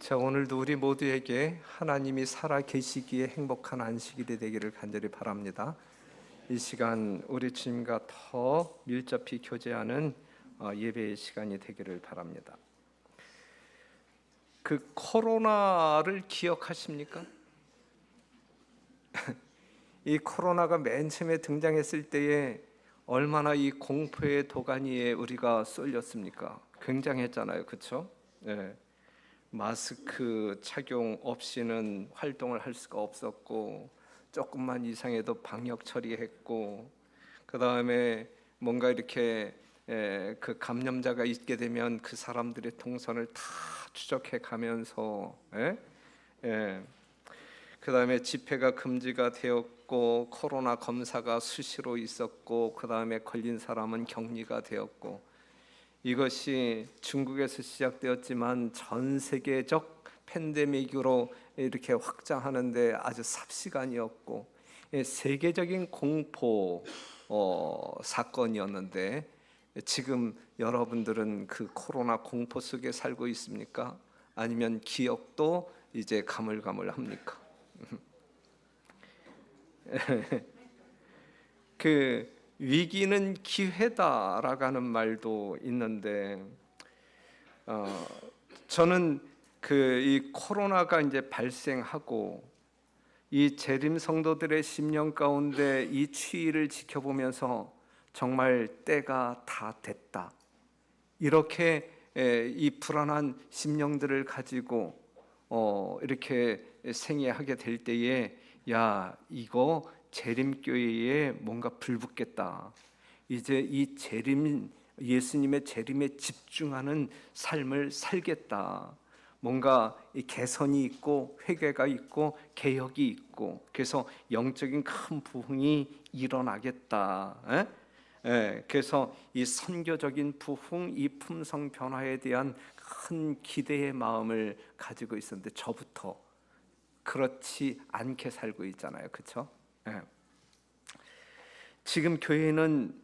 자, 오늘도 우리 모두에게 하나님이 살아 계시기에 행복한 안식일이 되기를 간절히 바랍니다. 이 시간 우리 주님과 더 밀접히 교제하는 예배의 시간이 되기를 바랍니다. 그 코로나를 기억하십니까? 이 코로나가 맨 처음에 등장했을 때에 얼마나 이 공포의 도가니에 우리가 쏠렸습니까? 굉장했잖아요, 그렇죠? 네. 마스크 착용 없이는 활동을 할 수가 없었고, 조금만 이상해도 방역 처리했고, 그 다음에 뭔가 이렇게 그 감염자가 있게 되면 그 사람들의 동선을 다 추적해 가면서, 그 다음에 집회가 금지가 되었고, 코로나 검사가 수시로 있었고, 그 다음에 걸린 사람은 격리가 되었고, 이것이 중국에서 시작되었지만 전 세계적 팬데믹으로 이렇게 확장하는데 아주 삽시간이었고, 세계적인 공포 사건이었는데, 지금 여러분들은 그 코로나 공포 속에 살고 있습니까? 아니면 기억도 이제 가물가물합니까? 그 위기는 기회다라고 하는 말도 있는데, 저는 이 코로나가 이제 발생하고 이 재림 성도들의 심령 가운데 이 추위를 지켜보면서 정말 때가 다 됐다, 이렇게 이 불안한 심령들을 가지고 이렇게 생애하게 될 때에, 야, 이거 재림교회에 뭔가 불붙겠다, 이제 이 재림, 예수님의 재림에 집중하는 삶을 살겠다, 뭔가 이 개선이 있고 회개가 있고 개혁이 있고, 그래서 영적인 큰 부흥이 일어나겠다. 그래서 이 선교적인 부흥, 이 품성 변화에 대한 큰 기대의 마음을 가지고 있었는데, 저부터 그렇지 않게 살고 있잖아요, 그렇죠? 지금 교회는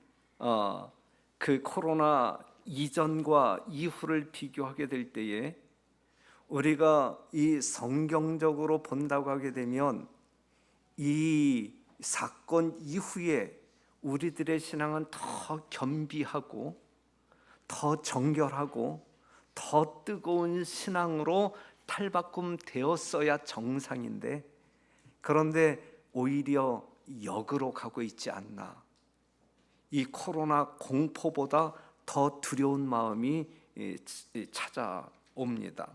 그 코로나 이전과 이후를 비교하게 될 때에, 우리가 이 성경적으로 본다고 하게 되면 이 사건 이후에 우리들의 신앙은 더 겸비하고 더 정결하고 더 뜨거운 신앙으로 탈바꿈 되었어야 정상인데, 그런데 오히려 역으로 가고 있지 않나. 이 코로나 공포보다 더 두려운 마음이 찾아옵니다.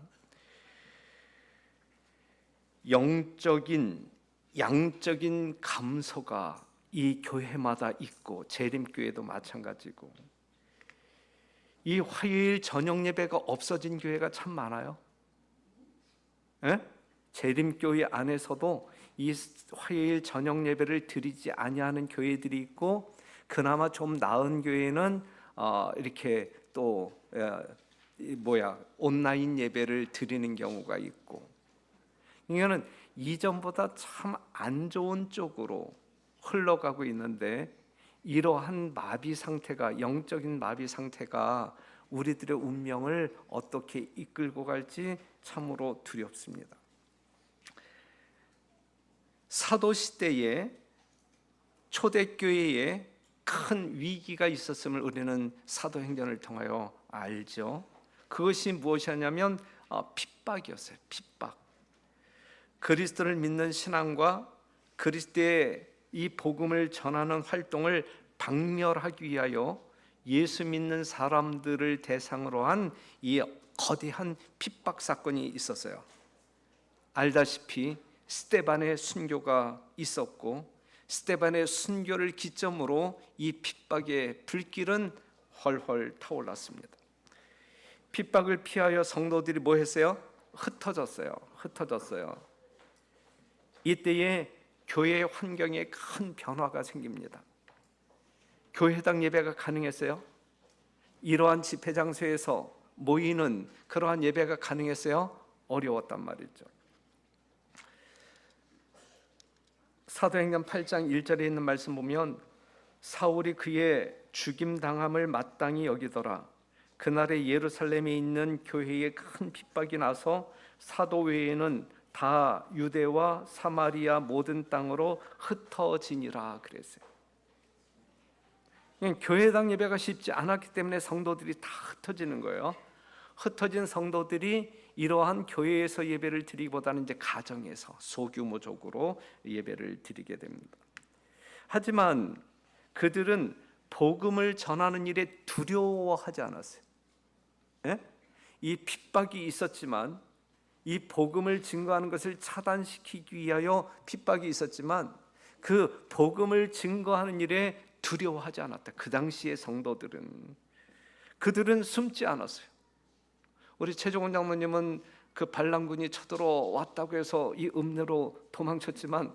영적인, 양적인 감소가 이 교회마다 있고, 재림교회도 마찬가지고, 이 화요일 저녁 예배가 없어진 교회가 참 많아요. 재림교회 안에서도 이 화요일 저녁 예배를 드리지 아니하는 교회들이 있고, 그나마 좀 나은 교회는 이렇게 또 온라인 예배를 드리는 경우가 있고, 이거는 이전보다 참 안 좋은 쪽으로 흘러가고 있는데, 이러한 마비 상태가, 영적인 마비 상태가 우리들의 운명을 어떻게 이끌고 갈지 참으로 두렵습니다. 사도 시대에 초대교회에 큰 위기가 있었음을 우리는 사도행전을 통하여 알죠. 그것이 무엇이었냐면 핍박이었어요. 핍박. 그리스도를 믿는 신앙과 그리스도의 이 복음을 전하는 활동을 박멸하기 위하여 예수 믿는 사람들을 대상으로 한 이 거대한 핍박 사건이 있었어요. 알다시피 스데반의 순교가 있었고, 스데반의 순교를 기점으로 이 핍박의 불길은 헐헐 타올랐습니다. 핍박을 피하여 성도들이 뭐 했어요? 흩어졌어요. 이때에 교회의 환경에 큰 변화가 생깁니다. 교회당 예배가 가능했어요? 이러한 집회 장소에서 모이는 그러한 예배가 가능했어요? 어려웠단 말이죠. 사도행전 8장 1절에 있는 말씀 보면, 사울이 그의 죽임당함을 마땅히 여기더라. 그날에 예루살렘에 있는 교회에 큰 핍박이 나서 사도 외에는 다 유대와 사마리아 모든 땅으로 흩어지니라 그랬어요. 교회당 예배가 쉽지 않았기 때문에 성도들이 다 흩어지는 거예요. 흩어진 성도들이 이러한 교회에서 예배를 드리기보다는 이제 가정에서 소규모적으로 예배를 드리게 됩니다. 하지만 그들은 복음을 전하는 일에 두려워하지 않았어요. 예? 이 핍박이 있었지만, 이 복음을 증거하는 것을 차단시키기 위하여 핍박이 있었지만 그 복음을 증거하는 일에 두려워하지 않았다. 그 당시의 성도들은, 그들은 숨지 않았어요. 우리 최종원 장로님은 그 반란군이 쳐들어왔다고 해서 이 읍내로 도망쳤지만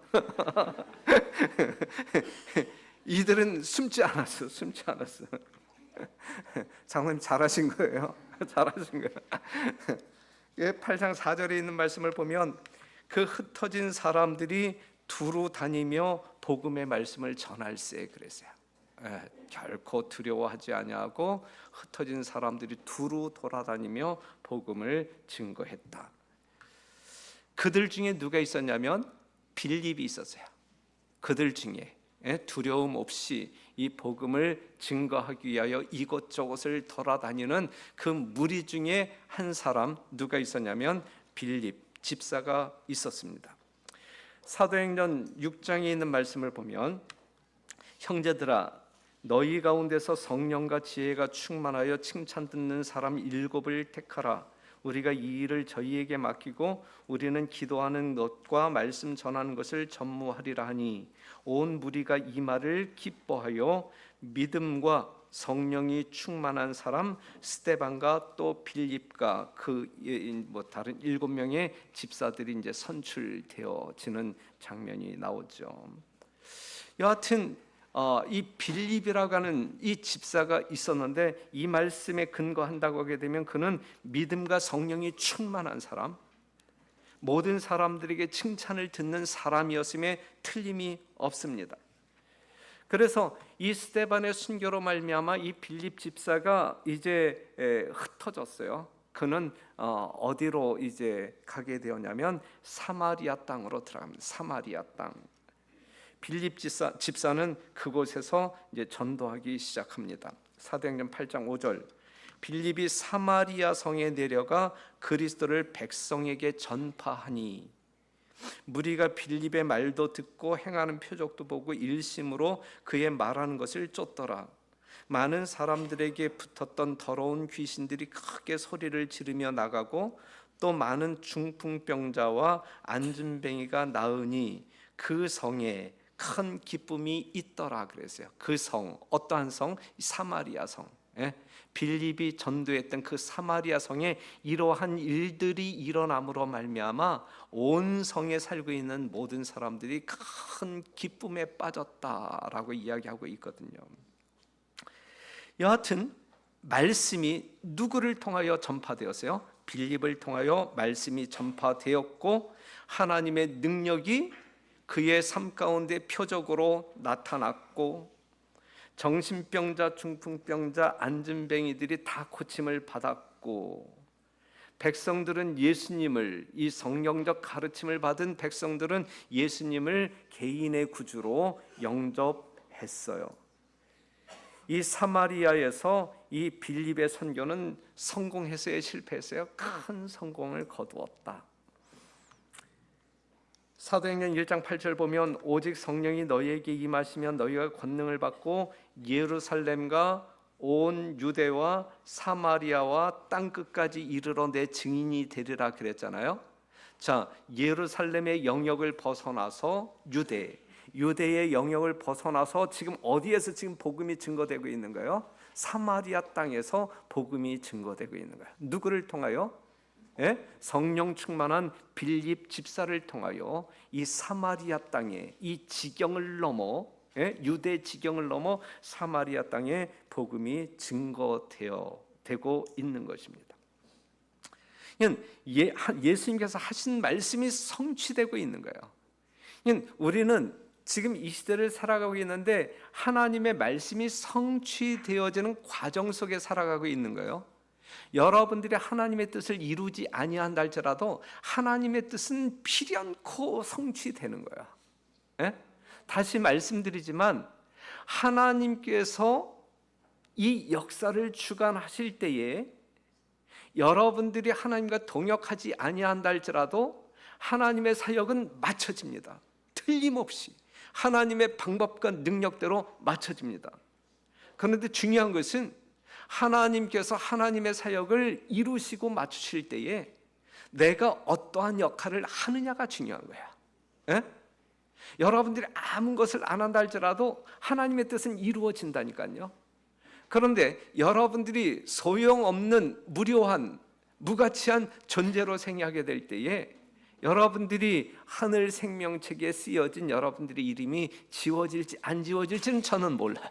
이들은 숨지 않았어. 숨지 않았어. 장로님 잘하신 거예요. 잘하신 거예요. 8장 4절에 있는 말씀을 보면 그 흩어진 사람들이 두루 다니며 복음의 말씀을 전할세 그랬어요. 결코 두려워하지 아니하고 흩어진 사람들이 두루 돌아다니며 복음을 증거했다. 그들 중에 누가 있었냐면 빌립이 있었어요. 그들 중에 두려움 없이 이 복음을 증거하기 위하여 이곳저곳을 돌아다니는 그 무리 중에 한 사람, 누가 있었냐면 빌립 집사가 있었습니다. 사도행전 6장에 있는 말씀을 보면, 형제들아 너희 가운데서 성령과 지혜가 충만하여 칭찬 듣는 사람 7을 택하라. 우리가 이 일을 저희에게 맡기고 우리는 기도하는 것과 말씀 전하는 것을 전무하리라 하니, 온 무리가 이 말을 기뻐하여 믿음과 성령이 충만한 사람 스데반과 또 빌립과 다른 7명의 집사들이 이제 선출되어지는 장면이 나오죠. 여하튼 이 빌립이라고 하는 이 집사가 있었는데, 이 말씀에 근거한다고 하게 되면 그는 믿음과 성령이 충만한 사람, 모든 사람들에게 칭찬을 듣는 사람이었음에 틀림이 없습니다. 그래서 이 스데반의 순교로 말미암아 이 빌립 집사가 이제 흩어졌어요. 그는 어디로 이제 가게 되었냐면 사마리아 땅으로 들어갑니다. 사마리아 땅. 빌립 집사는 그곳에서 이제 전도하기 시작합니다. 사도행전 8장 5절. 빌립이 사마리아 성에 내려가 그리스도를 백성에게 전파하니, 무리가 빌립의 말도 듣고 행하는 표적도 보고 일심으로 그의 말하는 것을 쫓더라. 많은 사람들에게 붙었던 더러운 귀신들이 크게 소리를 지르며 나가고, 또 많은 중풍병자와 안진뱅이가 나으니 그 성에 큰 기쁨이 있더라 그랬어요. 그 성, 어떠한 성? 사마리아 성. 빌립이 전도했던 그 사마리아 성에 이러한 일들이 일어남으로 말미암아 온 성에 살고 있는 모든 사람들이 큰 기쁨에 빠졌다라고 이야기하고 있거든요. 여하튼 말씀이 누구를 통하여 전파되었어요? 빌립을 통하여 말씀이 전파되었고, 하나님의 능력이 그의 삶 가운데 표적으로 나타났고, 정신병자, 중풍병자, 안진뱅이들이 다 고침을 받았고, 백성들은 예수님을, 이 성령적 가르침을 받은 백성들은 예수님을 개인의 구주로 영접했어요. 이 사마리아에서 이 빌립의 선교는 성공했어요, 실패했어요? 큰 성공을 거두었다. 사도행전 1장 8절 보면, 오직 성령이 너희에게 임하시면 너희가 권능을 받고 예루살렘과 온 유대와 사마리아와 땅끝까지 이르러 내 증인이 되리라 그랬잖아요. 자, 예루살렘의 영역을 벗어나서 유대의 영역을 벗어나서 지금 어디에서 지금 복음이 증거되고 있는 거예요? 사마리아 땅에서 복음이 증거되고 있는 거예요. 누구를 통하여? 성령 충만한 빌립 집사를 통하여 이 사마리아 땅에, 이 지경을 넘어, 유대 지경을 넘어 사마리아 땅에 복음이 증거되고 있는 것입니다. 예수님께서 하신 말씀이 성취되고 있는 거예요. 우리는 지금 이 시대를 살아가고 있는데 하나님의 말씀이 성취되어지는 과정 속에 살아가고 있는 거예요. 여러분들이 하나님의 뜻을 이루지 아니한다 할지라도 하나님의 뜻은 필연코 성취되는 거야. 예? 다시 말씀드리지만 하나님께서 이 역사를 주관하실 때에 여러분들이 하나님과 동역하지 아니한다 할지라도 하나님의 사역은 맞춰집니다. 틀림없이 하나님의 방법과 능력대로 맞춰집니다. 그런데 중요한 것은 하나님께서 하나님의 사역을 이루시고 맞추실 때에 내가 어떠한 역할을 하느냐가 중요한 거야. 예? 여러분들이 아무 것을 안 한다 할지라도 하나님의 뜻은 이루어진다니까요. 그런데 여러분들이 소용없는 무료한 무가치한 존재로 생각하게 될 때에 여러분들이 하늘 생명책에 쓰여진 여러분들의 이름이 지워질지 안 지워질지는 저는 몰라요.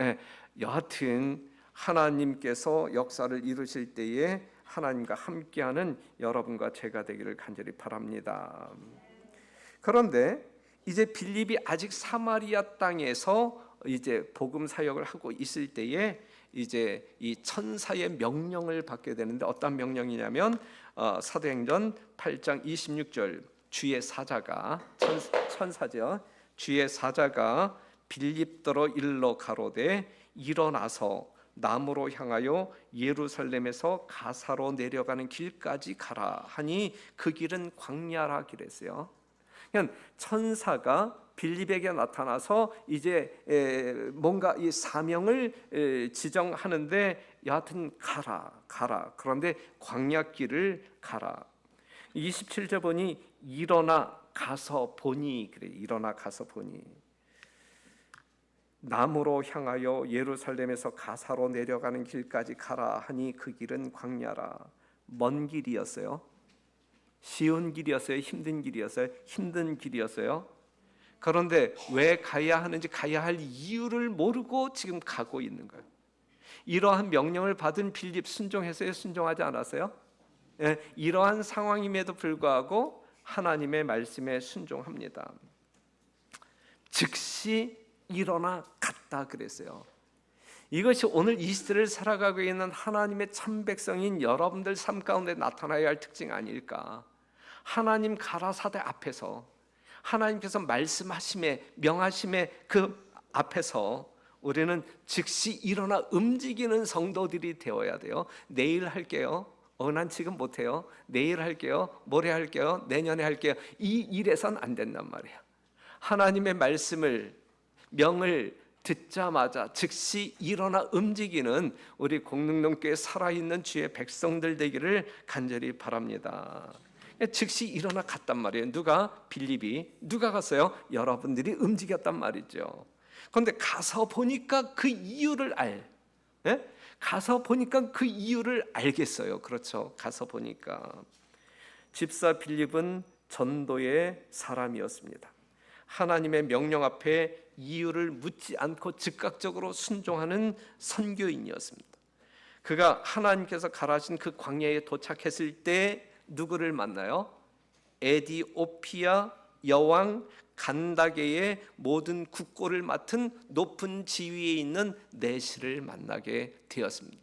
예? 여하튼 하나님께서 역사를 이루실 때에 하나님과 함께하는 여러분과 제가 되기를 간절히 바랍니다. 그런데 이제 빌립이 아직 사마리아 땅에서 이제 복음 사역을 하고 있을 때에 이제 이 천사의 명령을 받게 되는데 어떤 명령이냐면 사도행전 8장 26절 주의 사자가 천사죠. 주의 사자가 빌립더러 일러 가로되 일어나서 남으로 향하여 예루살렘에서 가사로 내려가는 길까지 가라 하니 그 길은 광야라 그랬어요. 그러니까 천사가 빌립에게 나타나서 이제 뭔가 이 사명을 지정하는데 여하튼 가라. 그런데 광야길을 가라. 27절 보니 일어나 가서 보니 그래. 일어나 가서 보니 남으로 향하여 예루살렘에서 가사로 내려가는 길까지 가라 하니 그 길은 광야라. 먼 길이었어요. 쉬운 길이었어요. 힘든 길이었어요. 힘든 길이었어요. 그런데 왜 가야 하는지 가야 할 이유를 모르고 지금 가고 있는 거예요. 이러한 명령을 받은 빌립 순종했어요? 순종하지 않았어요? 예, 이러한 상황임에도 불구하고 하나님의 말씀에 순종합니다. 즉시 일어나 갔다 그랬어요. 이것이 오늘 이 시대를 살아가고 있는 하나님의 참 백성인 여러분들 삶 가운데 나타나야 할 특징 아닐까? 하나님 가라사대 앞에서 하나님께서 말씀하심에 명하심에 그 앞에서 우리는 즉시 일어나 움직이는 성도들이 되어야 돼요. 내일 할게요. 난 지금 못해요. 내일 할게요. 모레 할게요. 내년에 할게요. 이 일에선 안 된단 말이에요. 하나님의 말씀을 명을 듣자마자 즉시 일어나 움직이는 우리 공릉동교회 살아있는 주의 백성들 되기를 간절히 바랍니다. 즉시 일어나 갔단 말이에요. 누가? 빌립이. 누가 갔어요? 여러분들이 움직였단 말이죠. 그런데 가서 보니까 그 이유를 가서 보니까 그 이유를 알겠어요. 그렇죠. 가서 보니까 집사 빌립은 전도의 사람이었습니다. 하나님의 명령 앞에 이유를 묻지 않고 즉각적으로 순종하는 선교인이었습니다. 그가 하나님께서 가라신 그 광야에 도착했을 때 누구를 만나요? 에디오피아 여왕 간다게의 모든 국고를 맡은 높은 지위에 있는 내시를 만나게 되었습니다.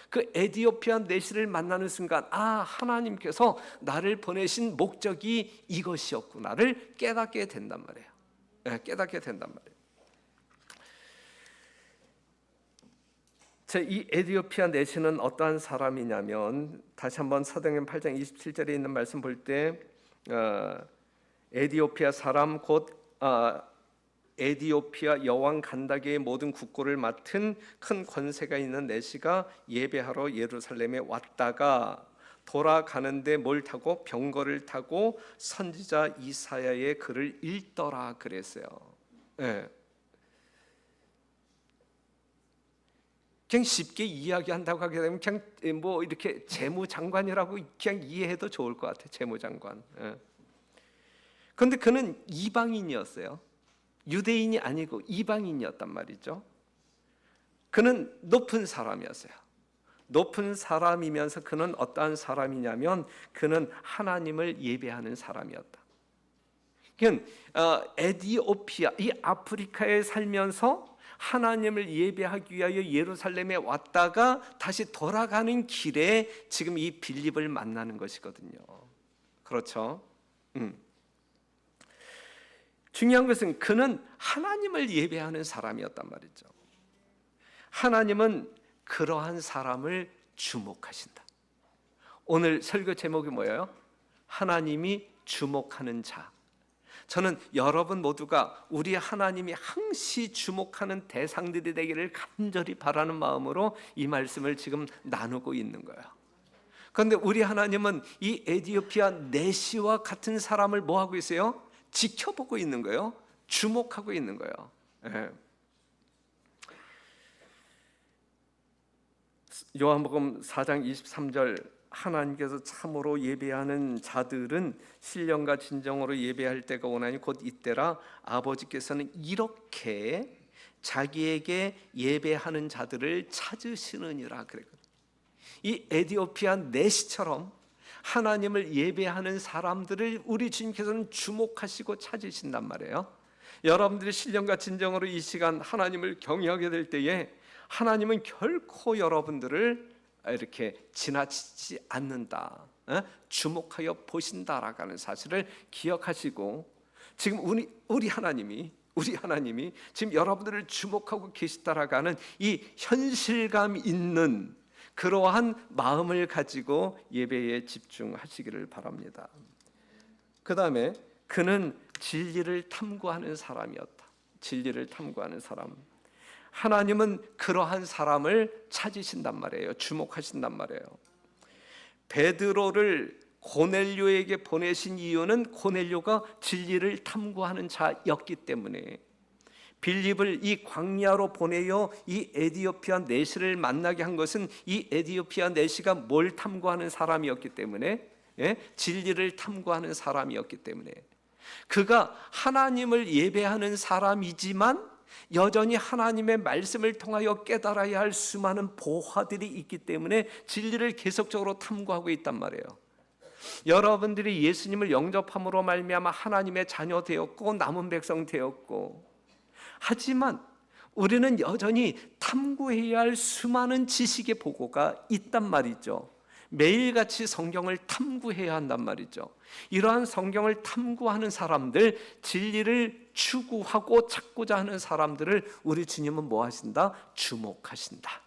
그 에디오피아 내시를 만나는 순간 하나님께서 나를 보내신 목적이 이것이었구나를 깨닫게 된단 말이에요. 깨닫게 된단 말이에요. 이 에디오피아 내시는 어떠한 사람이냐면 다시 한번 사도행전 8장 27절에 있는 말씀 볼 때 에디오피아 사람 곧 에디오피아 여왕 간다게의 모든 국고를 맡은 큰 권세가 있는 내시가 예배하러 예루살렘에 왔다가 돌아가는데 뭘 타고? 병거를 타고 선지자 이사야의 글을 읽더라 그랬어요. 그냥 쉽게 이야기한다고 하게 되면 그냥 뭐 이렇게 재무장관이라고 그냥 이해해도 좋을 것 같아요. 재무장관. 그런데 그는 이방인이었어요. 유대인이 아니고 이방인이었단 말이죠. 그는 높은 사람이었어요. 높은 사람이면서 그는 어떠한 사람이냐면 그는 하나님을 예배하는 사람이었다. 그는 에디오피아 이 아프리카에 살면서 하나님을 예배하기 위하여 예루살렘에 왔다가 다시 돌아가는 길에 지금 이 빌립을 만나는 것이거든요. 그렇죠? 중요한 것은 그는 하나님을 예배하는 사람이었단 말이죠. 하나님은 그러한 사람을 주목하신다. 오늘 설교 제목이 뭐예요? 하나님이 주목하는 자. 저는 여러분 모두가 우리 하나님이 항시 주목하는 대상들이 되기를 간절히 바라는 마음으로 이 말씀을 지금 나누고 있는 거예요. 그런데 우리 하나님은 이 에디오피아 내시와 같은 사람을 뭐 하고 있어요? 지켜보고 있는 거예요. 주목하고 있는 거예요. 예. 요한복음 4장 23절 하나님께서 참으로 예배하는 자들은 신령과 진정으로 예배할 때가 오나니 곧 이때라 아버지께서는 이렇게 자기에게 예배하는 자들을 찾으시느니라 그랬거든요. 이 에디오피아 내시처럼 하나님을 예배하는 사람들을 우리 주님께서는 주목하시고 찾으신단 말이에요. 여러분들이 신령과 진정으로 이 시간 하나님을 경외하게 될 때에 하나님은 결코 여러분들을 이렇게 지나치지 않는다, 주목하여 보신다라고 하는 사실을 기억하시고, 지금 우리 하나님이 지금 여러분들을 주목하고 계시다라고 하는 이 현실감 있는 그러한 마음을 가지고 예배에 집중하시기를 바랍니다. 그 다음에 그는 진리를 탐구하는 사람이었다. 진리를 탐구하는 사람. 하나님은 그러한 사람을 찾으신단 말이에요. 주목하신단 말이에요. 베드로를 고넬료에게 보내신 이유는 고넬료가 진리를 탐구하는 자였기 때문에, 빌립을 이 광야로 보내어 이 에디오피아 내시를 만나게 한 것은 이 에디오피아 내시가 뭘 탐구하는 사람이었기 때문에, 진리를 탐구하는 사람이었기 때문에, 그가 하나님을 예배하는 사람이지만 여전히 하나님의 말씀을 통하여 깨달아야 할 수많은 보화들이 있기 때문에 진리를 계속적으로 탐구하고 있단 말이에요. 여러분들이 예수님을 영접함으로 말미암아 하나님의 자녀 되었고 남은 백성 되었고, 하지만 우리는 여전히 탐구해야 할 수많은 지식의 보고가 있단 말이죠. 매일같이 성경을 탐구해야 한단 말이죠. 이러한 성경을 탐구하는 사람들, 진리를 추구하고 찾고자 하는 사람들을 우리 주님은 뭐 하신다? 주목하신다.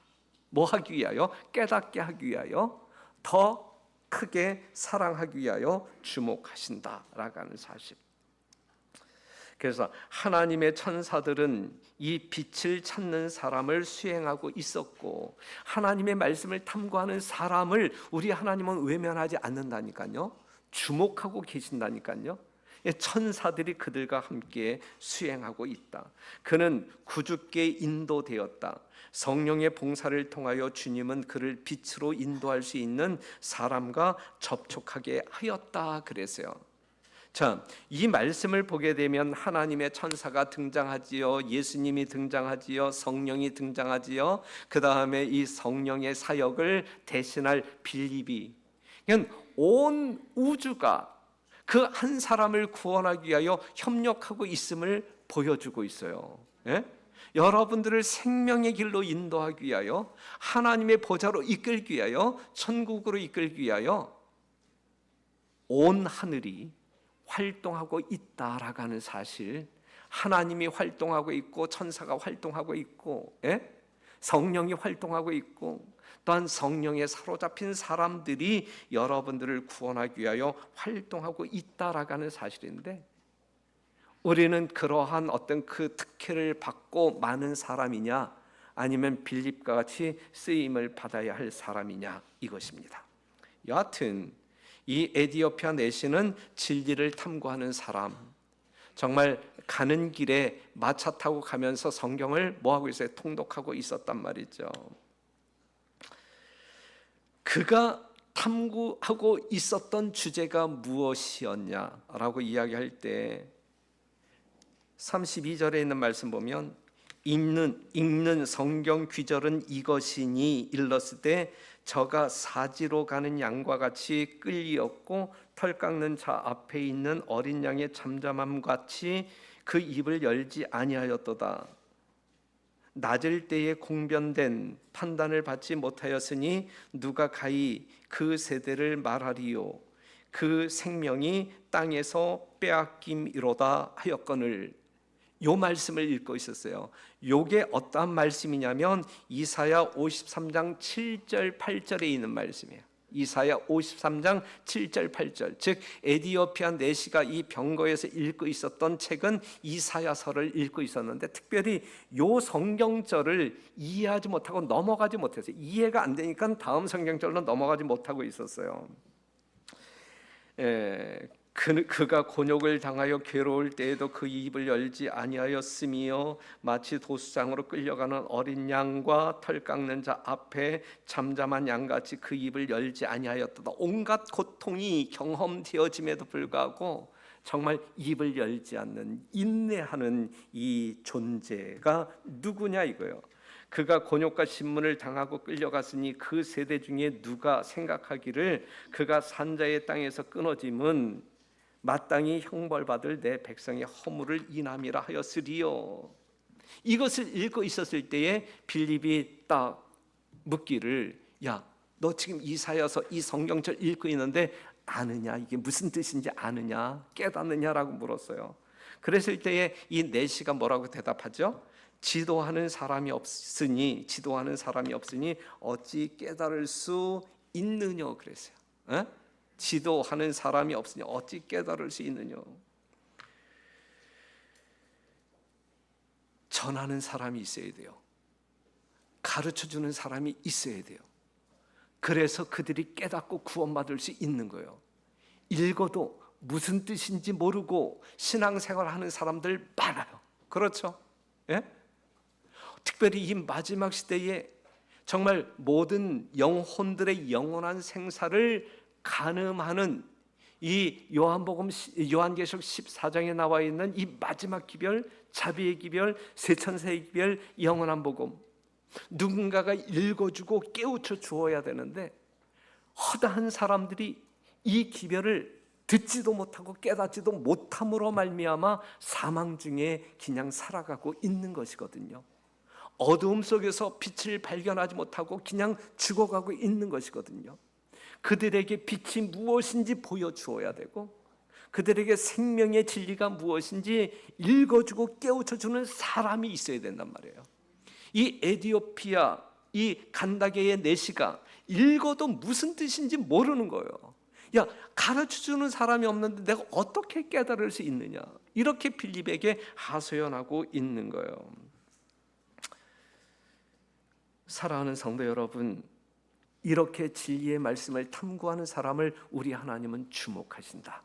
뭐 하기 위하여? 깨닫게 하기 위하여, 더 크게 사랑하기 위하여 주목하신다라고 하는 사실. 그래서 하나님의 천사들은 이 빛을 찾는 사람을 수행하고 있었고, 하나님의 말씀을 탐구하는 사람을 우리 하나님은 외면하지 않는다니까요. 주목하고 계신다니까요. 천사들이 그들과 함께 수행하고 있다. 그는 구주께 인도되었다. 성령의 봉사를 통하여 주님은 그를 빛으로 인도할 수 있는 사람과 접촉하게 하였다 그랬어요. 자, 이 말씀을 보게 되면 하나님의 천사가 등장하지요, 예수님이 등장하지요, 성령이 등장하지요. 그 다음에 이 성령의 사역을 대신할 빌립이, 그냥 온 우주가 그 한 사람을 구원하기 위하여 협력하고 있음을 보여주고 있어요. 여러분들을 생명의 길로 인도하기 위하여, 하나님의 보좌로 이끌기 위하여, 천국으로 이끌기 위하여 온 하늘이 활동하고 있다라고 하는 사실, 하나님이 활동하고 있고 천사가 활동하고 있고, 성령이 활동하고 있고, 또한 성령에 사로잡힌 사람들이 여러분들을 구원하기 위하여 활동하고 있다라고 하는 사실인데, 우리는 그러한 어떤 그 특혜를 받고 많은 사람이냐, 아니면 빌립과 같이 쓰임을 받아야 할 사람이냐, 이것입니다. 여하튼 이 에디오피아 내시는 진리를 탐구하는 사람, 정말 가는 길에 마차 타고 가면서 성경을 뭐하고 있어요? 통독하고 있었단 말이죠. 그가 탐구하고 있었던 주제가 무엇이었냐라고 이야기할 때 32절에 있는 말씀 보면, 읽는 성경 귀절은 이것이니 일렀을 때 저가 사지로 가는 양과 같이 끌리었고 털 깎는 자 앞에 있는 어린 양의 잠잠함 같이 그 입을 열지 아니하였도다. 낮을 때에 공변된 판단을 받지 못하였으니 누가 가히 그 세대를 말하리요. 그 생명이 땅에서 빼앗김이로다 하였거늘. 요 말씀을 읽고 있었어요. 요게 어떠한 말씀이냐면 이사야 53장 7절 8절에 있는 말씀이에요. 이사야 53장 7절 8절. 즉 에디오피아 내시가 이 병거에서 읽고 있었던 책은 이사야서를 읽고 있었는데, 특별히 요 성경절을 이해하지 못하고 넘어가지 못했어요. 이해가 안 되니까 다음 성경절로 넘어가지 못하고 있었어요. 그가 곤욕을 당하여 괴로울 때에도 그 입을 열지 아니하였으며 마치 도수장으로 끌려가는 어린 양과 털 깎는 자 앞에 잠잠한 양같이 그 입을 열지 아니하였도다. 온갖 고통이 경험되어짐에도 불구하고 정말 입을 열지 않는, 인내하는 이 존재가 누구냐 이거예요. 그가 곤욕과 신문을 당하고 끌려갔으니 그 세대 중에 누가 생각하기를 그가 산자의 땅에서 끊어짐은 마땅히 형벌받을 내 백성의 허물을 인함이라 하였으리요. 이것을 읽고 있었을 때에 빌립이 딱 묻기를, 야, 너 지금 이사야서 이 성경절 읽고 있는데 아느냐, 이게 무슨 뜻인지 아느냐, 깨닫느냐라고 물었어요. 그랬을 때에 이 내시가 뭐라고 대답하죠? 지도하는 사람이 없으니 어찌 깨달을 수 있느냐 그랬어요. 에? 지도하는 사람이 없으니 어찌 깨달을 수 있느냐. 전하는 사람이 있어야 돼요. 가르쳐주는 사람이 있어야 돼요. 그래서 그들이 깨닫고 구원받을 수 있는 거예요. 읽어도 무슨 뜻인지 모르고 신앙생활하는 사람들 많아요. 그렇죠? 예? 특별히 이 마지막 시대에 정말 모든 영혼들의 영원한 생사를 가늠하는 이 요한계시록 14장에 나와 있는 이 마지막 기별, 자비의 기별, 세천세의 기별, 영원한 복음, 누군가가 읽어주고 깨우쳐 주어야 되는데 허다한 사람들이 이 기별을 듣지도 못하고 깨닫지도 못함으로 말미암아 사망 중에 그냥 살아가고 있는 것이거든요. 어두움 속에서 빛을 발견하지 못하고 그냥 죽어가고 있는 것이거든요. 그들에게 빛이 무엇인지 보여주어야 되고 그들에게 생명의 진리가 무엇인지 읽어주고 깨우쳐주는 사람이 있어야 된단 말이에요. 이 에디오피아, 이 간다게의 내시가 읽어도 무슨 뜻인지 모르는 거예요. 야, 가르쳐주는 사람이 없는데 내가 어떻게 깨달을 수 있느냐, 이렇게 빌립에게 하소연하고 있는 거예요. 사랑하는 성도 여러분, 이렇게 진리의 말씀을 탐구하는 사람을 우리 하나님은 주목하신다.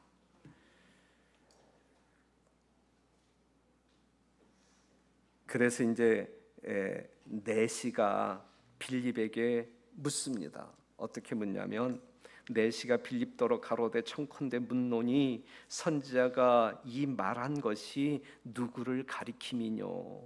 그래서 이제 내시가 빌립에게 묻습니다. 어떻게 묻냐면, 내시가 빌립더러 가로되 청컨대 묻노니 선지자가 이 말한 것이 누구를 가리킴이뇨.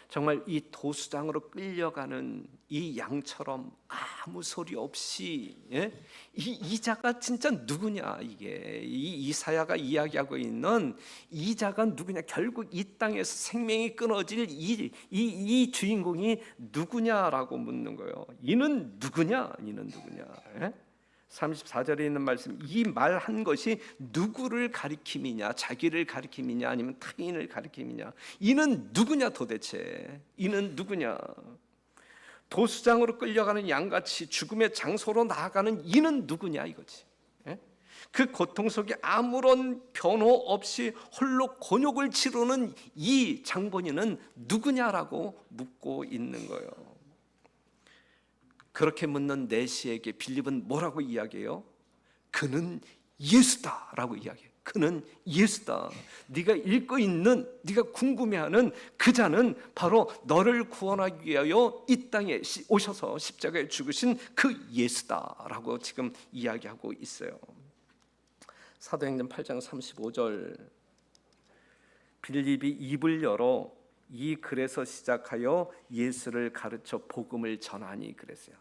정말 이 도수장으로 끌려가는 이 양처럼 아무 소리 없이, 예? 이 자가 진짜 누구냐, 이게 이 이사야가 이야기하고 있는 이 자가 누구냐, 결국 이 땅에서 생명이 끊어질 이 주인공이 누구냐라고 묻는 거예요. 이는 누구냐, 예? 34절에 있는 말씀, 이 말한 것이 누구를 가리킴이냐, 자기를 가리킴이냐 아니면 타인을 가리킴이냐, 이는 누구냐, 도대체 이는 누구냐. 도수장으로 끌려가는 양같이 죽음의 장소로 나아가는 이는 누구냐 이거지. 그 고통 속에 아무런 변호 없이 홀로 곤욕을 치르는 이 장본인은 누구냐라고 묻고 있는 거예요. 그렇게 묻는 내시에게 빌립은 뭐라고 이야기해요? 그는 예수다라고 이야기해요. 그는 예수다. 네가 읽고 있는, 네가 궁금해하는 그 자는 바로 너를 구원하기 위하여 이 땅에 오셔서 십자가에 죽으신 그 예수다라고 지금 이야기하고 있어요. 사도행전 8장 35절, 빌립이 입을 열어 이 글에서 시작하여 예수를 가르쳐 복음을 전하니 그랬어요.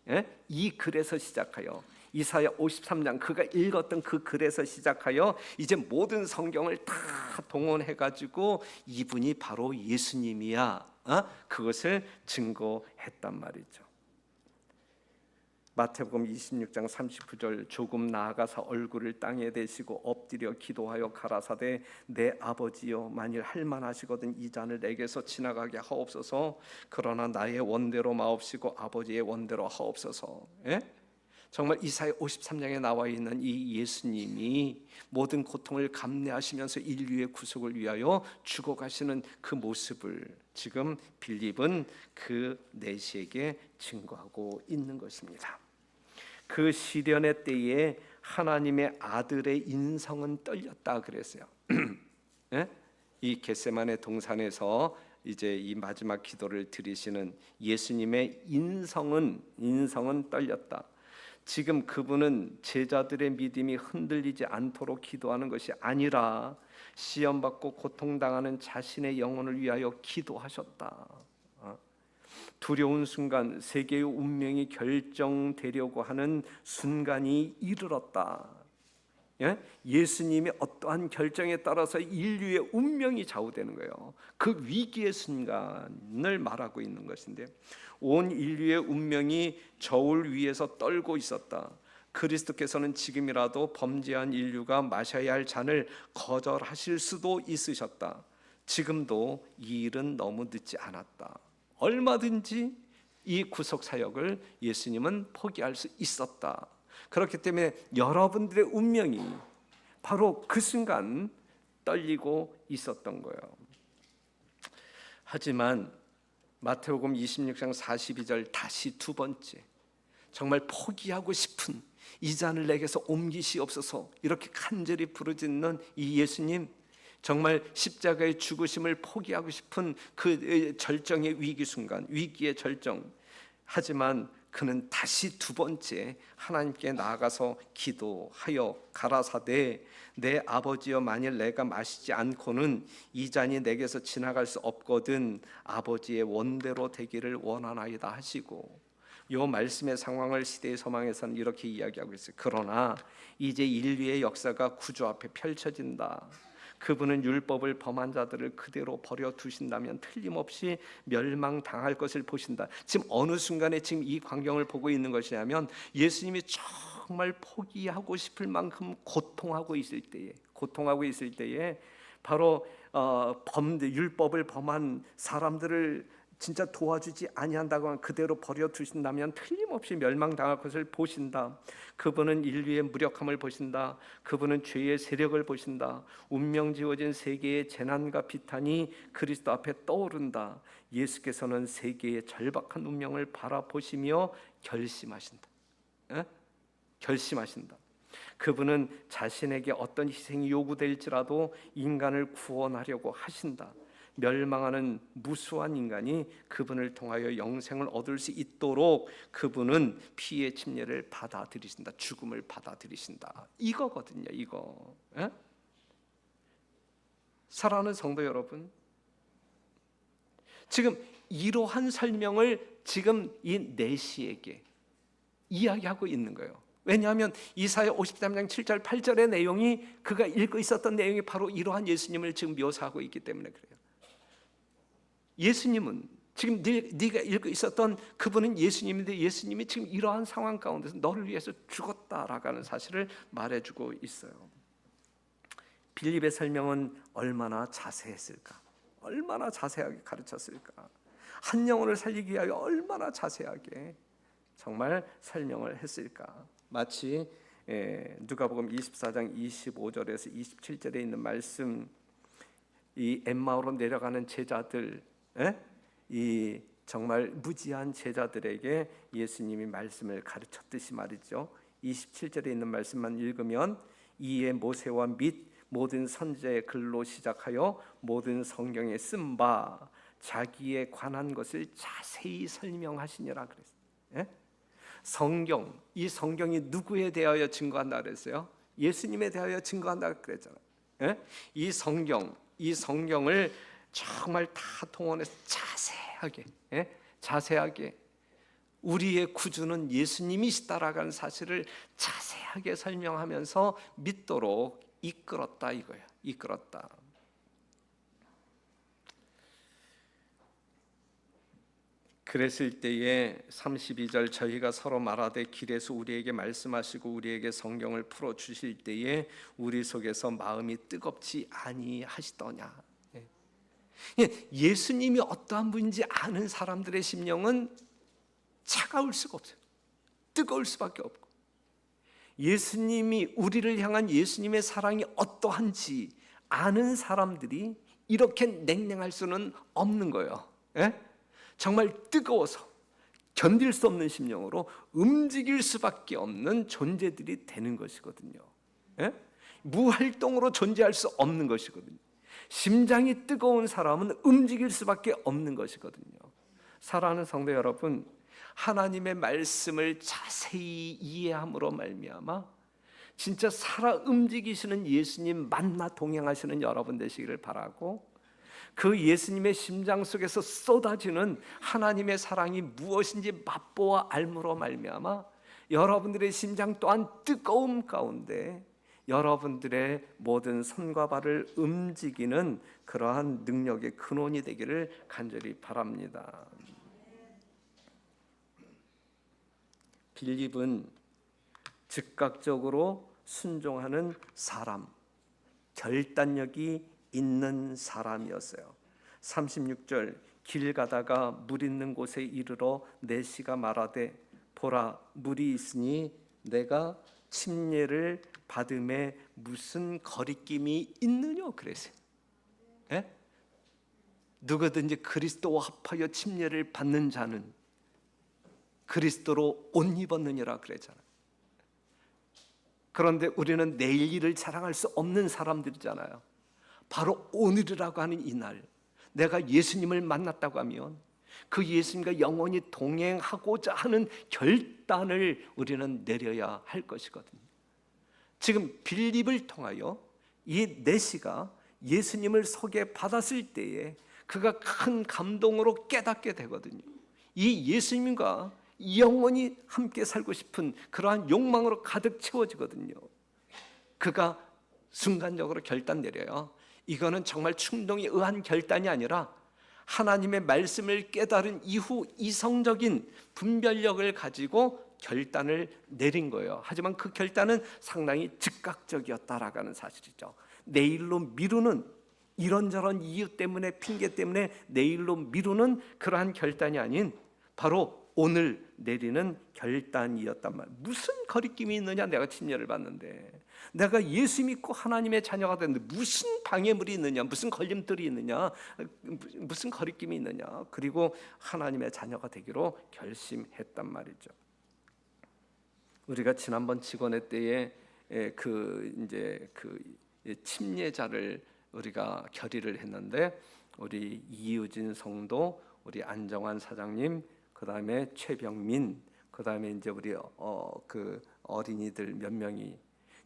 예? 이 글에서 시작하여 이사야 53장 그가 읽었던 그 글에서 시작하여 이제 모든 성경을 다 동원해가지고 이분이 바로 예수님이야, 그것을 증거했단 말이죠. 마태복음 26장 39절 조금 나아가서 얼굴을 땅에 대시고 엎드려 기도하여 가라사대 내 아버지여 만일 할만하시거든 이 잔을 내게서 지나가게 하옵소서. 그러나 나의 원대로 마옵시고 아버지의 원대로 하옵소서. 정말 이사야 53장에 나와 있는 이 예수님이 모든 고통을 감내하시면서 인류의 구속을 위하여 죽어가시는 그 모습을 지금 빌립은 그 내시에게 증거하고 있는 것입니다. 그 시련의 때에 하나님의 아들의 인성은 떨렸다 그랬어요. 이 겟세마네 동산에서 이제 이 마지막 기도를 드리시는 예수님의 인성은 떨렸다. 지금 그분은 제자들의 믿음이 흔들리지 않도록 기도하는 것이 아니라 시험받고 고통당하는 자신의 영혼을 위하여 기도하셨다. 두려운 순간 세계의 운명이 결정되려고 하는 순간이 이르렀다. 예수님의 어떠한 결정에 따라서 인류의 운명이 좌우되는 거예요. 그 위기의 순간을 말하고 있는 것인데 온 인류의 운명이 저울 위에서 떨고 있었다. 그리스도께서는 지금이라도 범죄한 인류가 마셔야 할 잔을 거절하실 수도 있으셨다. 지금도 이 일은 너무 늦지 않았다. 얼마든지 이 구속 사역을 예수님은 포기할 수 있었다. 그렇기 때문에 여러분들의 운명이 바로 그 순간 떨리고 있었던 거예요. 하지만 마태복음 26장 42절 다시 두 번째 정말 포기하고 싶은 이 잔을 내게서 옮기시옵소서 이렇게 간절히 부르짖는 이 예수님, 정말 십자가의 죽으심을 포기하고 싶은 그 절정의 위기 순간, 위기의 절정. 하지만 그는 다시 두 번째 하나님께 나아가서 기도하여 가라사대 내 아버지여 만일 내가 마시지 않고는 이 잔이 내게서 지나갈 수 없거든 아버지의 원대로 되기를 원하나이다 하시고, 이 말씀의 상황을 시대의 서망에서는 이렇게 이야기하고 있어요. 그러나 이제 인류의 역사가 구주 앞에 펼쳐진다. 그분은 율법을 범한 자들을 그대로 버려두신다면 틀림없이 멸망당할 것을 보신다. 지금 어느 순간에 지금 이 광경을 보고 있는 것이냐면 예수님이 정말 포기하고 싶을 만큼 고통하고 있을 때에 바로 율법을 범한 사람들을 진짜 도와주지 아니한다고 하면 그대로 버려두신다면 틀림없이 멸망당할 것을 보신다. 그분은 인류의 무력함을 보신다. 그분은 죄의 세력을 보신다. 운명 지어진 세계의 재난과 비탄이 그리스도 앞에 떠오른다. 예수께서는 세계의 절박한 운명을 바라보시며 결심하신다. 결심하신다. 그분은 자신에게 어떤 희생이 요구될지라도 인간을 구원하려고 하신다. 멸망하는 무수한 인간이 그분을 통하여 영생을 얻을 수 있도록 그분은 피의 침례를 받아들이신다. 죽음을 받아들이신다. 이거거든요. 이거. 사랑하는 성도 여러분, 지금 이러한 설명을 지금 이 내시에게 이야기하고 있는 거예요. 왜냐하면 이사야 53장 7절 8절의 내용이 그가 읽고 있었던 내용이 바로 이러한 예수님을 지금 묘사하고 있기 때문에 그래요. 예수님은 지금 네가 읽고 있었던 그분은 예수님인데 예수님이 지금 이러한 상황 가운데서 너를 위해서 죽었다라고 하는 사실을 말해주고 있어요. 빌립의 설명은 얼마나 자세했을까? 얼마나 자세하게 가르쳤을까? 한 영혼을 살리기 위하여 얼마나 자세하게 정말 설명을 했을까? 마치 누가복음 24장 25절에서 27절에 있는 말씀, 이 엠마오로 내려가는 제자들, 이 정말 무지한 제자들에게 예수님이 말씀을 가르쳤듯이 말이죠. 27절에 있는 말씀만 읽으면 이에 모세와 및 모든 선지자의 글로 시작하여 모든 성경에 쓴 바 자기에 관한 것을 자세히 설명하시니라 그랬어요. 성경, 이 성경이 누구에 대하여 증거한다 그랬어요? 예수님에 대하여 증거한다 그랬잖아요. 이 성경을 정말 다 동원해서 자세하게 우리의 구주는 예수님이시다라는 사실을 자세하게 설명하면서 믿도록 이끌었다 이거예요. 이끌었다. 그랬을 때에 32절 저희가 서로 말하되 길에서 우리에게 말씀하시고 우리에게 성경을 풀어 주실 때에 우리 속에서 마음이 뜨겁지 아니하시더냐. 예수님이 어떠한 분인지 아는 사람들의 심령은 차가울 수가 없어요. 뜨거울 수밖에 없고, 예수님이 우리를 향한 예수님의 사랑이 어떠한지 아는 사람들이 이렇게 냉랭할 수는 없는 거예요. 정말 뜨거워서 견딜 수 없는 심령으로 움직일 수밖에 없는 존재들이 되는 것이거든요. 무활동으로 존재할 수 없는 것이거든요. 심장이 뜨거운 사람은 움직일 수밖에 없는 것이거든요. 사랑하는 성도 여러분, 하나님의 말씀을 자세히 이해함으로 말미암아 진짜 살아 움직이시는 예수님 만나 동행하시는 여러분 되시기를 바라고, 그 예수님의 심장 속에서 쏟아지는 하나님의 사랑이 무엇인지 맛보아 알므로 말미암아 여러분들의 심장 또한 뜨거움 가운데 여러분들의 모든 손과 발을 움직이는 그러한 능력의 근원이 되기를 간절히 바랍니다. 빌립은 즉각적으로 순종하는 사람, 결단력이 있는 사람이었어요. 36절 길 가다가 물 있는 곳에 이르러 내시가 말하되 보라 물이 있으니 내가 침례를 받음에 무슨 거리낌이 있느냐 그랬어요. 누구든지 그리스도와 합하여 침례를 받는 자는 그리스도로 옷 입었느니라 그랬잖아요. 그런데 우리는 내일 일을 자랑할 수 없는 사람들이잖아요. 바로 오늘이라고 하는 이날 내가 예수님을 만났다고 하면 그 예수님과 영원히 동행하고자 하는 결단을 우리는 내려야 할 것이거든요. 지금 빌립을 통하여 이 내시가 예수님을 소개받았을 때에 그가 큰 감동으로 깨닫게 되거든요. 이 예수님과 영원히 함께 살고 싶은 그러한 욕망으로 가득 채워지거든요. 그가 순간적으로 결단 내려요. 이거는 정말 충동에 의한 결단이 아니라 하나님의 말씀을 깨달은 이후 이성적인 분별력을 가지고 결단을 내린 거예요. 하지만 그 결단은 상당히 즉각적이었다라는 사실이죠. 내일로 미루는, 이런저런 이유 때문에, 핑계 때문에 내일로 미루는 그러한 결단이 아닌 바로 오늘 내리는 결단이었단 말이에요. 무슨 거리낌이 있느냐? 내가 침례를 받는데, 내가 예수 믿고 하나님의 자녀가 됐는데 무슨 방해물이 있느냐? 무슨 걸림돌이 있느냐? 무슨 거리낌이 있느냐? 그리고 하나님의 자녀가 되기로 결심했단 말이죠. 우리가 지난번 직원회 때에 그 침례자를 우리가 결의를 했는데, 우리 이유진 성도, 우리 안정환 사장님, 그 다음에 최병민, 그 다음에 이제 우리 그 어린이들 몇 명이,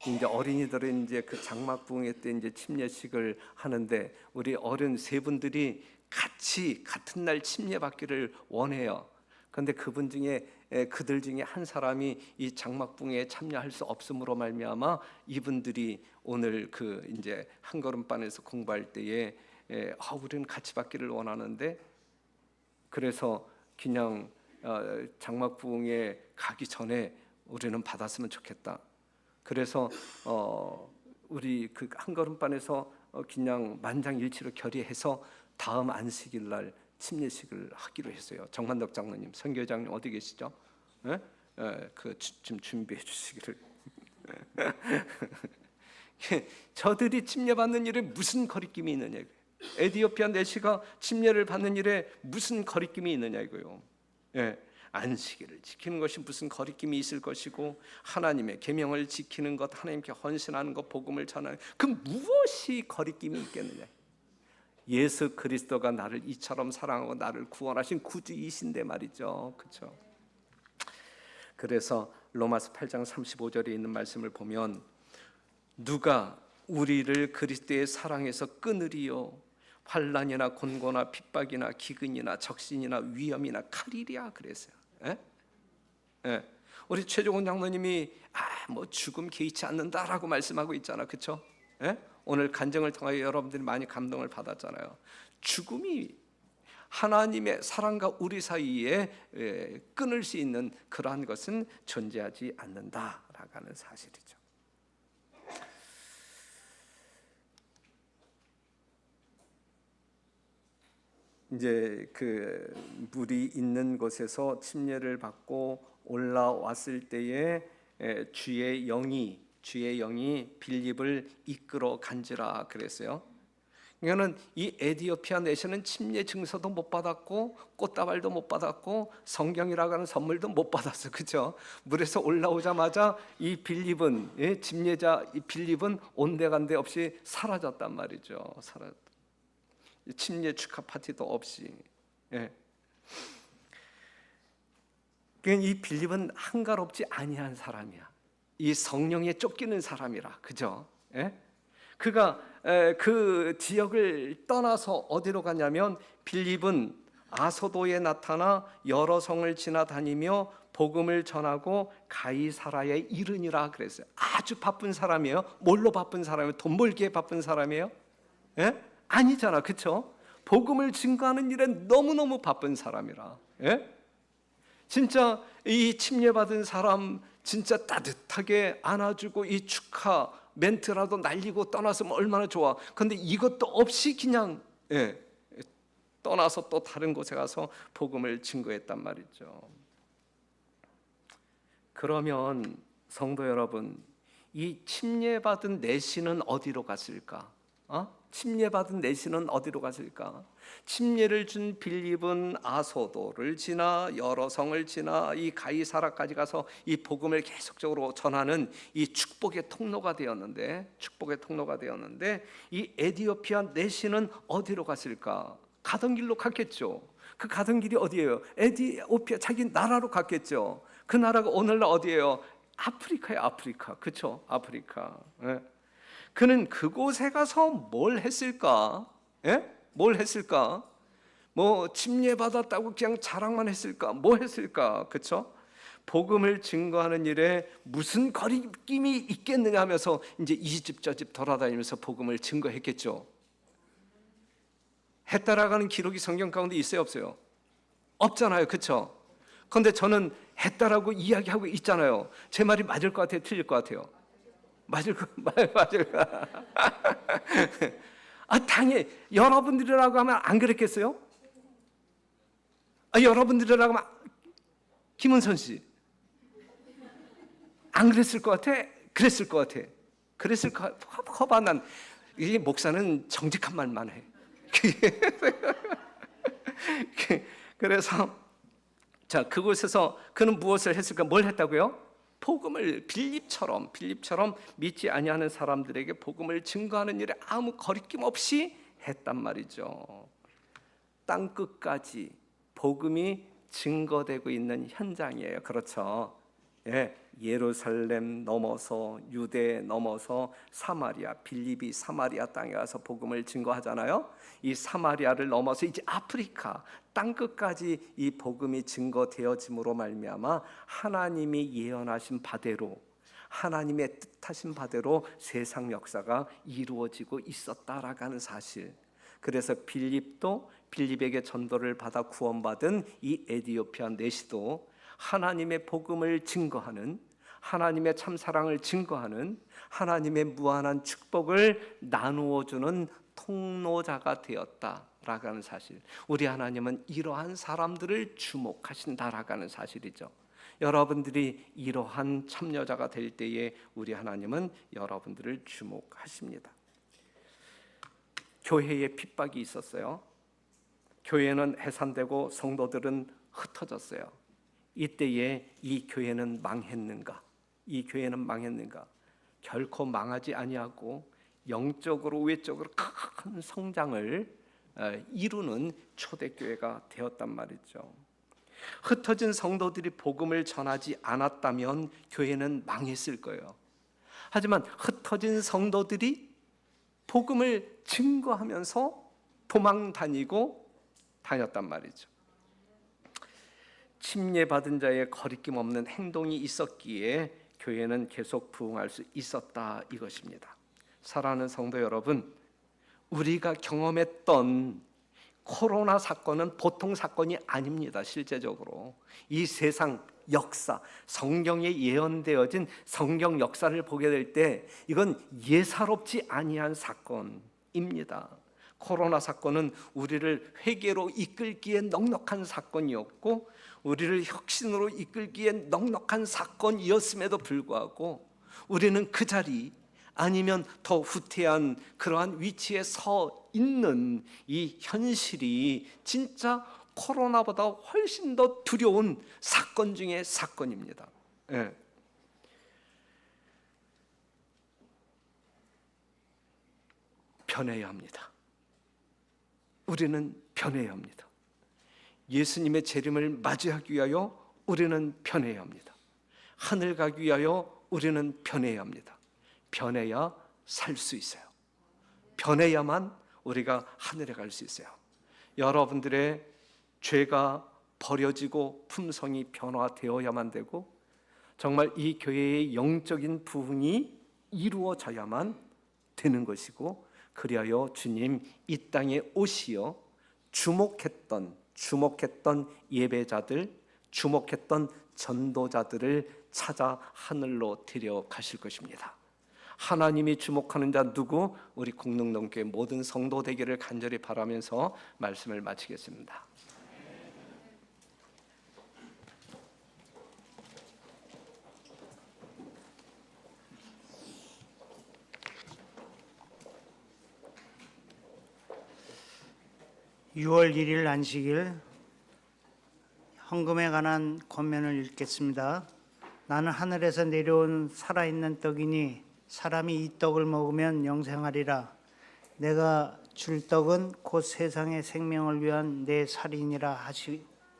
이제 어린이들은 이제 그 장막부흥회 때 이제 침례식을 하는데 우리 어른 세 분들이 같이 같은 날 침례받기를 원해요. 그런데 그분 중에 그들 중에 한 사람이 이 장막부흥회에 참여할 수 없음으로 말미암아 이분들이 오늘 그 이제 한 걸음반에서 공부할 때에 우리는 같이 받기를 원하는데, 그래서 그냥 장막부흥에 가기 전에 우리는 받았으면 좋겠다. 그래서 우리 그 한 걸음반에서 그냥 만장일치로 결의해서 다음 안식일 날 침례식을 하기로 했어요. 정만덕 장로님, 선교장님 어디 계시죠? 좀 준비해 주시기를. 저들이 침례 받는 일에 무슨 거리낌이 있느냐? 에티오피아 내시가 침례를 받는 일에 무슨 거리낌이 있느냐 이거요. 안식일을 지키는 것이 무슨 거리낌이 있을 것이고, 하나님의 계명을 지키는 것, 하나님께 헌신하는 것, 복음을 전하는 그 무엇이 거리낌이 있겠느냐? 예수 그리스도가 나를 이처럼 사랑하고 나를 구원하신 구주이신데 말이죠. 그렇죠? 그래서 로마서 8장 35절에 있는 말씀을 보면, 누가 우리를 그리스도의 사랑에서 끊으리요? 환난이나 곤고나 핍박이나 기근이나 적신이나 위험이나 칼이랴 그랬어요. 예. 우리 최종원 장로님이 뭐 죽음 개의치 않는다라고 말씀하고 있잖아, 그렇죠? 예? 오늘 간증을 통하여 여러분들이 많이 감동을 받았잖아요. 죽음이 하나님의 사랑과 우리 사이에 끊을 수 있는 그러한 것은 존재하지 않는다라고 하는 사실이죠. 이제 그 물이 있는 곳에서 침례를 받고 올라왔을 때에 주의 영이 빌립을 이끌어 간지라 그랬어요. 그러니까는 이 에디오피아 내시는 침례 증서도 못 받았고 꽃다발도 못 받았고 성경이라고 하는 선물도 못 받았어, 그렇죠? 물에서 올라오자마자 이 빌립은 침례자 이 빌립은 온데간데 없이 사라졌단 말이죠. 침례 축하 파티도 없이. 그러니까 이 빌립은 한가롭지 아니한 사람이야. 이 성령에 쫓기는 사람이라, 그죠? 그가 그 지역을 떠나서 어디로 가냐면 빌립은 아소도에 나타나 여러 성을 지나다니며 복음을 전하고 가이사라에 이르니라 그랬어요. 아주 바쁜 사람이에요. 뭘로 바쁜 사람이에요? 돈 벌기에 바쁜 사람이에요? 아니잖아, 그렇죠? 복음을 증거하는 일에 너무너무 바쁜 사람이라. 진짜 이 침례받은 사람 진짜 따뜻하게 안아주고 이 축하 멘트라도 날리고 떠났으면 얼마나 좋아. 그런데 이것도 없이 그냥 떠나서 또 다른 곳에 가서 복음을 증거했단 말이죠. 그러면 성도 여러분, 이 침례받은 내시는 어디로 갔을까? 침례받은 내시는 어디로 갔을까? 침례를 준 빌립은 아소도를 지나 여러 성을 지나 이 가이사라까지 가서 이 복음을 계속적으로 전하는 이 축복의 통로가 되었는데 이 에디오피아 내시는 어디로 갔을까? 가던 길로 갔겠죠. 그 가던 길이 어디예요? 에디오피아 자기 나라로 갔겠죠. 그 나라가 오늘날 어디예요? 아프리카예요, 아프리카. 그렇죠? 아프리카. 그는 그곳에 가서 뭘 했을까? 뭘 했을까? 뭐 침례 받았다고 그냥 자랑만 했을까? 뭐 했을까? 그렇죠? 복음을 증거하는 일에 무슨 거리낌이 있겠느냐 하면서 이제 이 집 저 집 돌아다니면서 복음을 증거했겠죠. 했다라고 하는 기록이 성경 가운데 있어요, 없어요? 없잖아요, 그렇죠? 그런데 저는 했다라고 이야기하고 있잖아요. 제 말이 맞을 것 같아요, 틀릴 것 같아요? 맞을 거. 당연히 여러분들이라고 하면 안 그랬겠어요? 여러분들이라고 하면 김은선 씨 안 그랬을 것 같아? 그랬을 것 같아. 그랬을 것 같아. 난 이 목사는 정직한 말만 해. 그래서 자, 그곳에서 그는 무엇을 했을까? 뭘 했다고요? 복음을 빌립처럼 믿지 아니하는 사람들에게 복음을 증거하는 일에 아무 거리낌 없이 했단 말이죠. 땅 끝까지 복음이 증거되고 있는 현장이에요. 그렇죠? 예루살렘 넘어서 유대 넘어서 사마리아, 빌립이 사마리아 땅에 가서 복음을 증거하잖아요. 이 사마리아를 넘어서 이제 아프리카 땅 끝까지 이 복음이 증거되어짐으로 말미암아 하나님이 예언하신 바대로, 하나님의 뜻하신 바대로 세상 역사가 이루어지고 있었다라고 하는 사실. 그래서 빌립에게 전도를 받아 구원받은 이 에디오피아 내시도 하나님의 복음을 증거하는, 하나님의 참사랑을 증거하는, 하나님의 무한한 축복을 나누어주는 통로자가 되었다라고 하는 사실. 우리 하나님은 이러한 사람들을 주목하신다라고 하는 사실이죠. 여러분들이 이러한 참여자가 될 때에 우리 하나님은 여러분들을 주목하십니다. 교회에 핍박이 있었어요. 교회는 해산되고 성도들은 흩어졌어요. 이때에 이 교회는 망했는가? 결코 망하지 아니하고 영적으로 외적으로 큰 성장을 이루는 초대교회가 되었단 말이죠. 흩어진 성도들이 복음을 전하지 않았다면 교회는 망했을 거예요. 하지만 흩어진 성도들이 복음을 증거하면서 도망 다녔단 말이죠. 침례받은 자의 거리낌 없는 행동이 있었기에 교회는 계속 부흥할 수 있었다 이것입니다. 사랑하는 성도 여러분, 우리가 경험했던 코로나 사건은 보통 사건이 아닙니다. 실제적으로 이 세상 역사, 성경에 예언되어진 성경 역사를 보게 될 때 이건 예사롭지 아니한 사건입니다. 코로나 사건은 우리를 회개로 이끌기에 넉넉한 사건이었고 우리를 혁신으로 이끌기에 넉넉한 사건이었음에도 불구하고 우리는 그 자리 아니면 더 후퇴한 그러한 위치에 서 있는 이 현실이 진짜 코로나보다 훨씬 더 두려운 사건 중의 사건입니다. 예. 변해야 합니다. 우리는 변해야 합니다. 예수님의 재림을 맞이하기 위하여 우리는 변해야 합니다. 하늘 가기 위하여 우리는 변해야 합니다. 변해야 살 수 있어요. 변해야만 우리가 하늘에 갈 수 있어요. 여러분들의 죄가 버려지고 품성이 변화되어야만 되고 정말 이 교회의 영적인 부흥이 이루어져야만 되는 것이고 그리하여 주님 이 땅에 오시어 주목했던 예배자들, 주목했던 전도자들을 찾아 하늘로 데려가실 것입니다. 하나님이 주목하는 자 누구? 우리 공릉동교회 모든 성도 되기를 간절히 바라면서 말씀을 마치겠습니다. (6월 1일) 안식일 헌금에 관한 권면을 읽겠습니다. 나는 하늘에서 내려온 살아있는 떡이니 사람이 이 떡을 먹으면 영생하리라. 내가 줄 떡은 곧 세상의 생명을 위한 내 살이니라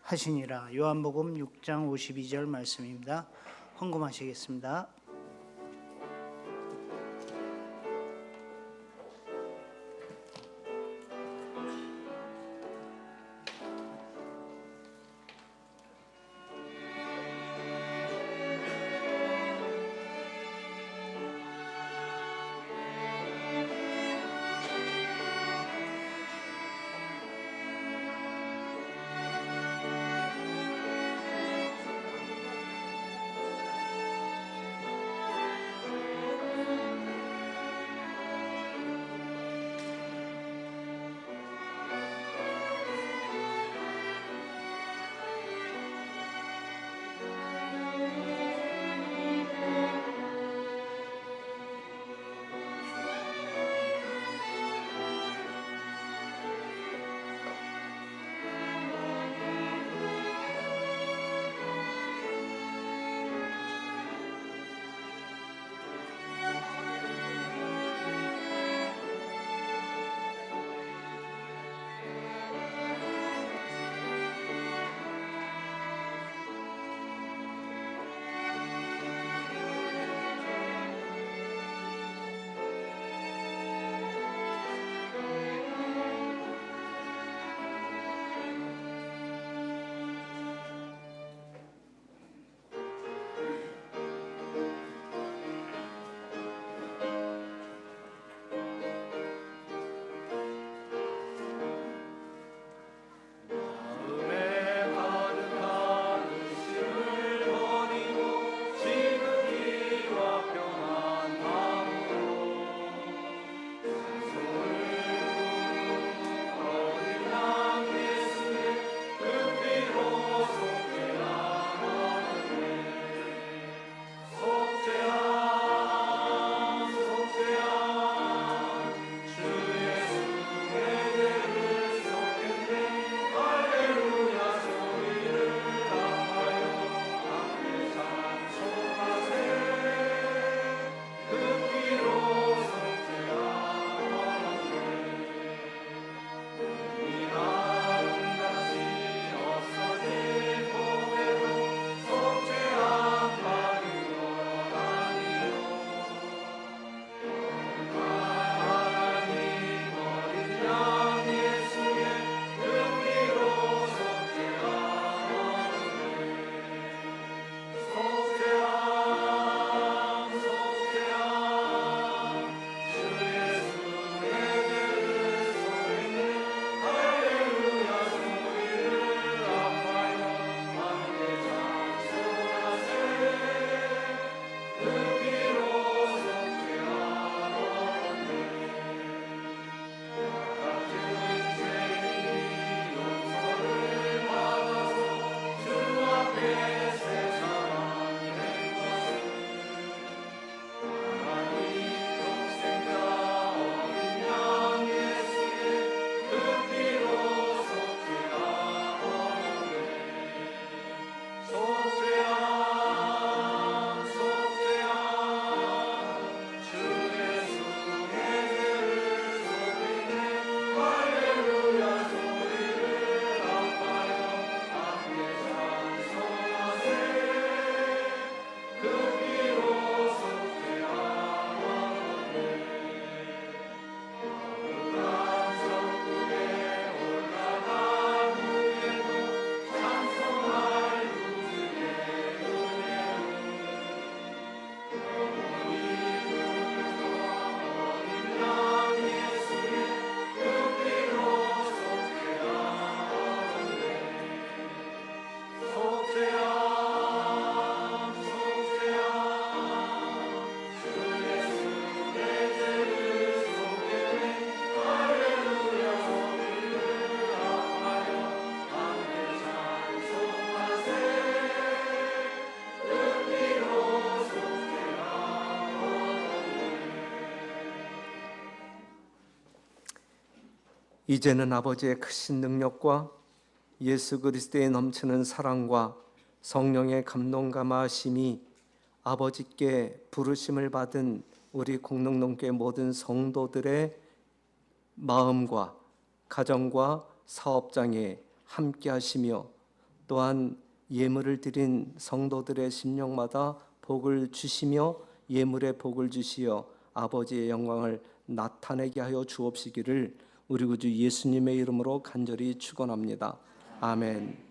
하시니라. 요한복음 6장 52절 말씀입니다. 헌금하시겠습니다. 이제는 아버지의 크신 능력과 예수 그리스도의 넘치는 사랑과 성령의 감동감화심이 아버지께 부르심을 받은 우리 공동동교회 모든 성도들의 마음과 가정과 사업장에 함께 하시며 또한 예물을 드린 성도들의 심령마다 복을 주시며 예물의 복을 주시어 아버지의 영광을 나타내게 하여 주옵시기를 우리 구주 예수님의 이름으로 간절히 축원합니다. 아멘.